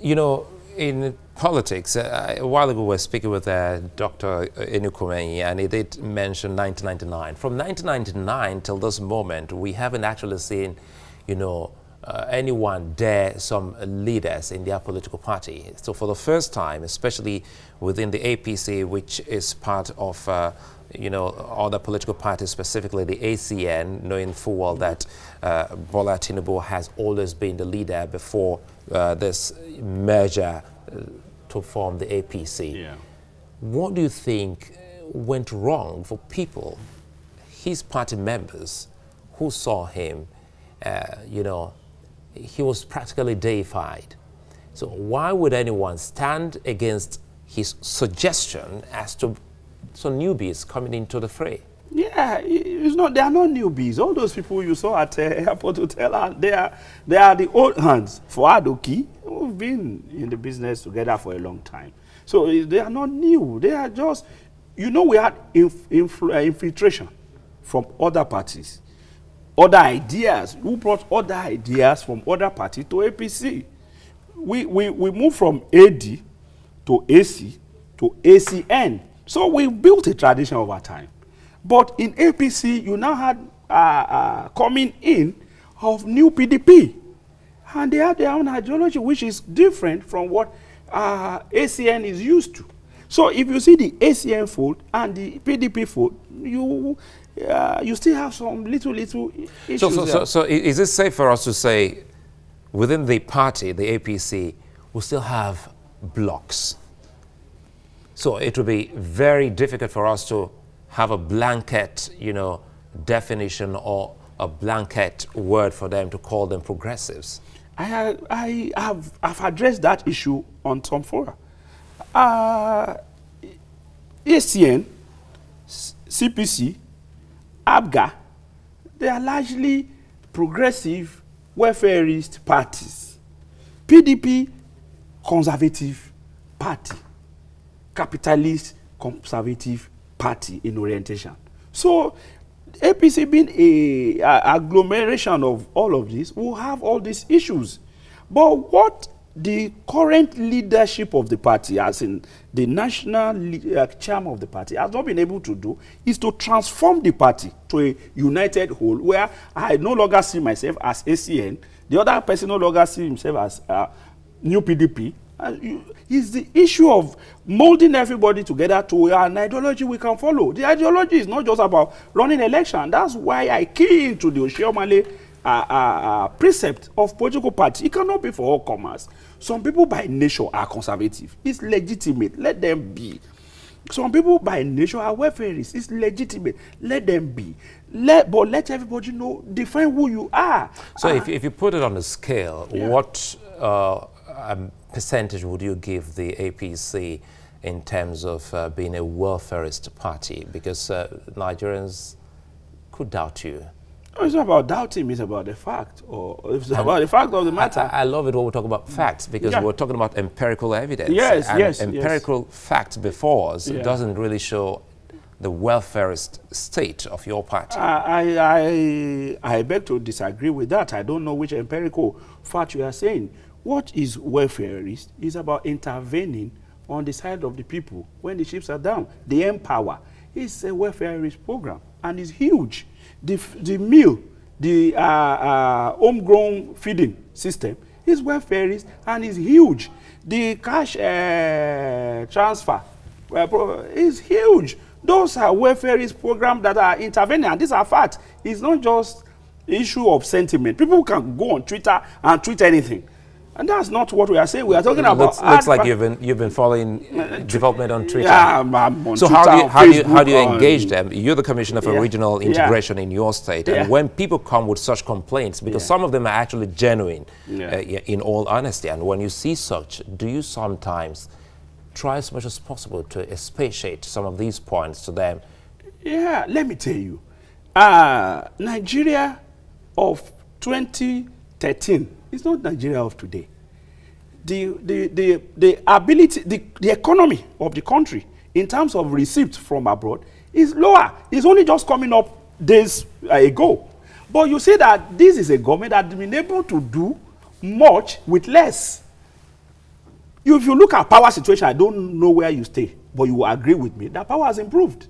You know, in politics, a while ago we were speaking with Dr. Enukumeyi, and he did mention 1999. From 1999 till this moment, we haven't actually seen, you know, anyone dare some leaders in their political party. So for the first time, especially within the APC, which is part of you know, other political parties, specifically the ACN, knowing full well that Bola Tinubu has always been the leader before this merger to form the APC. Yeah. What do you think went wrong for people, his party members, who saw him, you know, he was practically deified. So why would anyone stand against his suggestion as to some newbies coming into the fray? Yeah, it's not. They are not newbies. All those people you saw at Airport Hotel, they are the old hands for Adoki, who've been in the business together for a long time. So they are not new. They are just, you know, we had infiltration from other parties, other ideas. Who brought other ideas from other parties to APC? We moved from AD to AC to ACN. So we built a tradition over time. But in APC, you now had coming in of new PDP. And they have their own ideology, which is different from what ACN is used to. So if you see the ACN fold and the PDP fold, you still have some little issues. So is it safe for us to say, within the party, the APC, we still have blocks? So it would be very difficult for us to have a blanket, you know, definition or a blanket word for them to call them progressives. I've addressed that issue on some fora. ACN, CPC, ABGA, they are largely progressive, welfareist parties. PDP, conservative party. Capitalist, conservative party in orientation. So APC being a agglomeration of all of this will have all these issues. But what the current leadership of the party, as in the national chairman of the party, has not been able to do is to transform the party to a united whole where I no longer see myself as ACN, the other person no longer see himself as new PDP. Is the issue of molding everybody together to an ideology we can follow. The ideology is not just about running election. That's why I key into the Oshiomhole precept of political party. It cannot be for all comers. Some people by nature are conservative. It's legitimate. Let them be. Some people by nature are welfareists. It's legitimate. Let them be. But let everybody know, define who you are. So if you put it on a scale, yeah, what percentage would you give the APC in terms of being a welfarist party? Because Nigerians could doubt you. No, it's not about doubting, it's about the fact, or it's about the fact of the matter. I love it when we talk about facts, because we're talking about empirical evidence. Yes, and yes, empirical facts before us doesn't really show the welfarist state of your party. I beg to disagree with that. I don't know which empirical fact you are saying. What is welfarist is about intervening on the side of the people when the chips are down. The Empower is a welfarist program and it's huge. The meal, the homegrown feeding system is welfarist and is huge. The cash transfer is huge. Those are welfarist programs that are intervening, and these are facts. It's not just issue of sentiment. People can go on Twitter and tweet anything. And that's not what we are saying. We are talking about. Looks like you've been following development on Twitter. Yeah, I'm on so Twitter, how do you engage them? You're the Commissioner for Regional Integration in your state, and when people come with such complaints, because some of them are actually genuine, in all honesty, and when you see such, do you sometimes try as much as possible to expatiate some of these points to them? Yeah, let me tell you, Nigeria of 2013. It's not Nigeria of today. The ability, the economy of the country in terms of receipts from abroad is lower. It's only just coming up days ago. But you see that this is a government that has been able to do much with less. If you look at power situation, I don't know where you stay, but you will agree with me that power has improved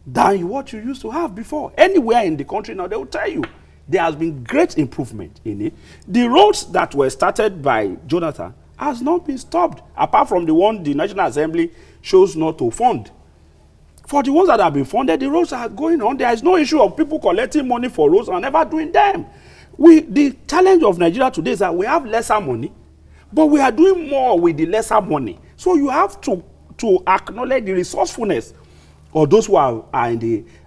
than what you used to have before. Anywhere in the country now, they will tell you there has been great improvement in it. The roads that were started by Jonathan has not been stopped, apart from the one the National Assembly chose not to fund. For the ones that have been funded, the roads are going on. There is no issue of people collecting money for roads and never doing them. The challenge of Nigeria today is that we have lesser money, but we are doing more with the lesser money. So you have to acknowledge the resourcefulness of those who are in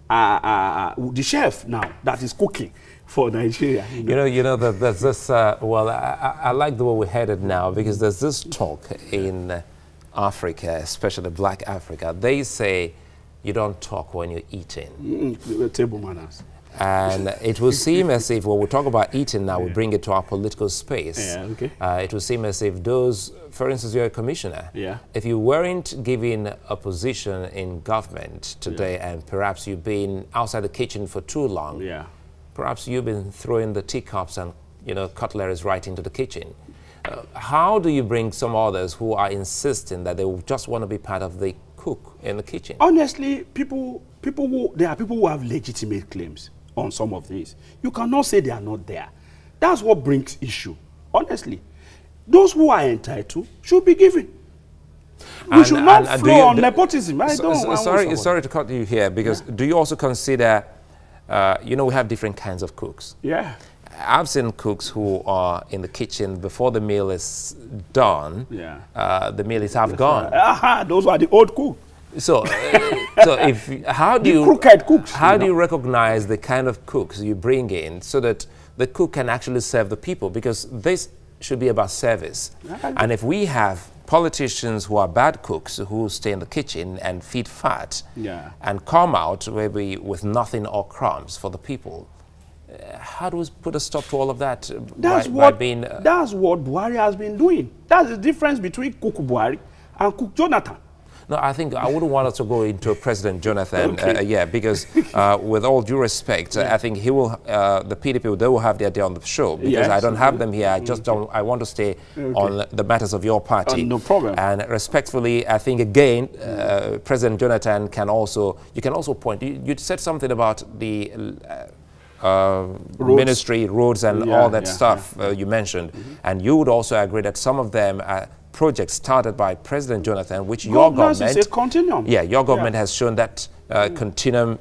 the chef now that is cooking for Nigeria. You know that there's this. Well, I like the way we're headed now, because there's this talk in Africa, especially Black Africa. They say you don't talk when you're eating. Table manners. And it will seem as if, when we talk about eating now, we bring it to our political space. Yeah, okay. It will seem as if those, for instance, you're a commissioner. Yeah. If you weren't given a position in government today, and perhaps you've been outside the kitchen for too long, perhaps you've been throwing the teacups and, cutlery right into the kitchen. How do you bring some others who are insisting that they just want to be part of the cook in the kitchen? Honestly, there are people who have legitimate claims on some of these. You cannot say they are not there. That's what brings issue. Honestly, those who are entitled should be given. We should not flow on nepotism. Sorry to cut you here, because do you also consider, we have different kinds of cooks? Yeah. I've seen cooks who are in the kitchen before the meal is done. Yeah. The meal is half gone. Those are the old cooks. So, how do you recognize the kind of cooks you bring in so that the cook can actually serve the people? Because this should be about service. And if we have politicians who are bad cooks who stay in the kitchen and feed fat and come out maybe with nothing or crumbs for the people, how do we put a stop to all of that? That's what Buhari has been doing. That's the difference between Cook Buhari and Cook Jonathan. No, I think I wouldn't want us to go into President Jonathan, because with all due respect, I think he will, the PDP, they will have their day on the show, because I don't have them here. I want to stay on the matters of your party. No problem. And respectfully, I think again, President Jonathan you can also point, you said something about the ministry, roads and all that stuff you mentioned. And you would also agree that some of them are projects started by President Jonathan, which your government is a continuum. Yeah, your government has shown that continuum,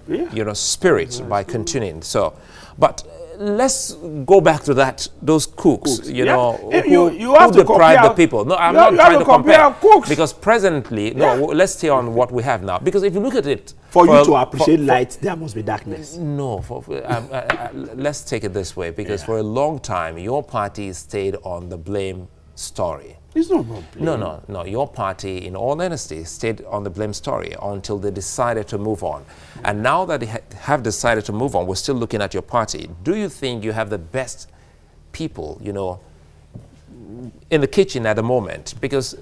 spirit by continuing. So, but let's go back to those cooks. You have to deprive the people. No, I'm not trying to compare cooks, because presently, let's stay on what we have now. Because if you look at it, for you to appreciate light, there must be darkness. No, let's take it this way, because for a long time, your party stayed on the blame story. It's not about blame. No. Your party, in all honesty, stayed on the blame story until they decided to move on. And now that they have decided to move on, we're still looking at your party. Do you think you have the best people, in the kitchen at the moment? Because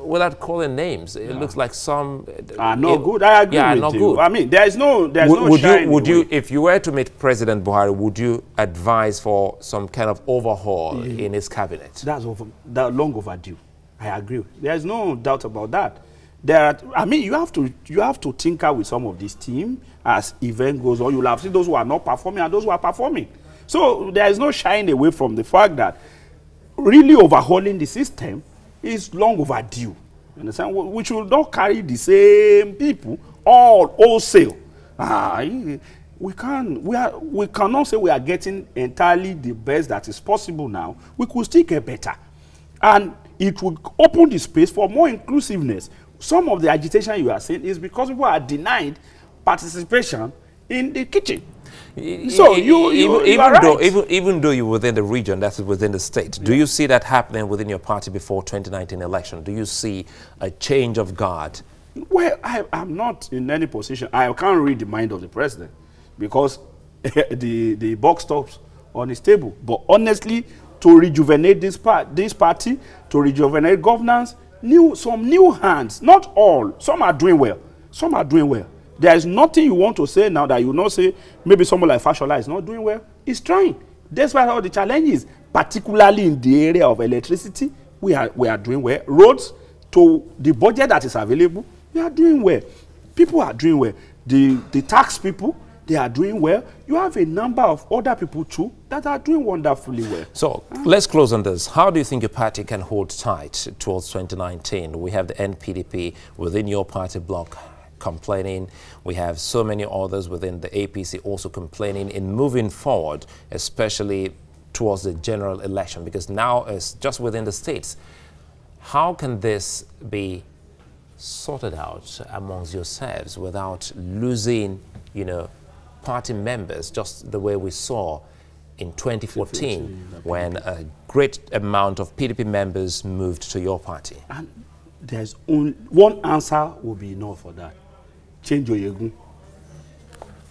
without calling names, it looks like some are not good. I agree with not you. Good. I mean, there's no would you, if you were to meet President Buhari, would you advise for some kind of overhaul in his cabinet? That's long overdue. I agree. There's no doubt about that. You have to tinker with some of this team as event goes on. You'll have seen those who are not performing and those who are performing. So there is no shying away from the fact that really overhauling the system is long overdue. You understand? We should not carry the same people all wholesale. We cannot say we are getting entirely the best that is possible now. We could still get better. And it will open the space for more inclusiveness. Some of the agitation you are seeing is because people are denied participation in the kitchen. So even though you're within the region, that's within the state, do you see that happening within your party before 2019 election? Do you see a change of guard? Well, I'm not in any position. I can't read the mind of the president, because the buck stops on his table. But honestly, to rejuvenate this party, to rejuvenate governance, some new hands, not all. Some are doing well. Some are doing well. There is nothing you want to say now that you will not say maybe someone like Fashola is not doing well. He's trying. Despite all the challenges, particularly in the area of electricity, we are doing well. Roads, to the budget that is available, we are doing well. People are doing well. The tax people, they are doing well. You have a number of other people too that are doing wonderfully well. So let's close on this. How do you think your party can hold tight towards 2019? We have the NPDP within your party bloc complaining. We have so many others within the APC also complaining in moving forward, especially towards the general election, because now it's just within the states. How can this be sorted out amongst yourselves without losing, you know, party members, just the way we saw in 2014 when a great amount of PDP members moved to your party? And there's only one answer will be enough for that. Change Oyegun.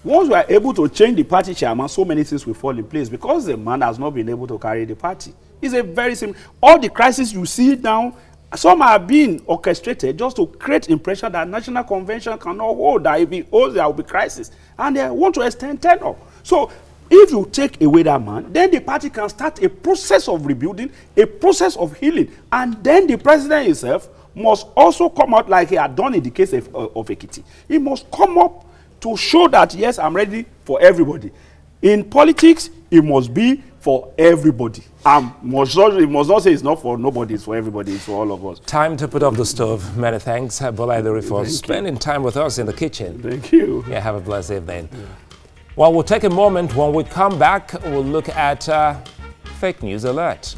Once we are able to change the party chairman, so many things will fall in place because the man has not been able to carry the party. It's a very simple. All the crises you see now, some are being orchestrated just to create impression that National Convention cannot hold, that if it holds, there will be crisis. And they want to extend tenure. So if you take away that man, then the party can start a process of rebuilding, a process of healing. And then the president himself must also come out like he had done in the case of Ekiti. He must come up to show that, yes, I'm ready for everybody. In politics, it must be for everybody. It must not say it's not for nobody, it's for everybody, it's for all of us. Time to put up the stove. Many thanks, Bola Idori, for spending time with us in the kitchen. Thank you. Yeah, have a blessed evening. Yeah. Well, we'll take a moment. When we come back, we'll look at fake news alert.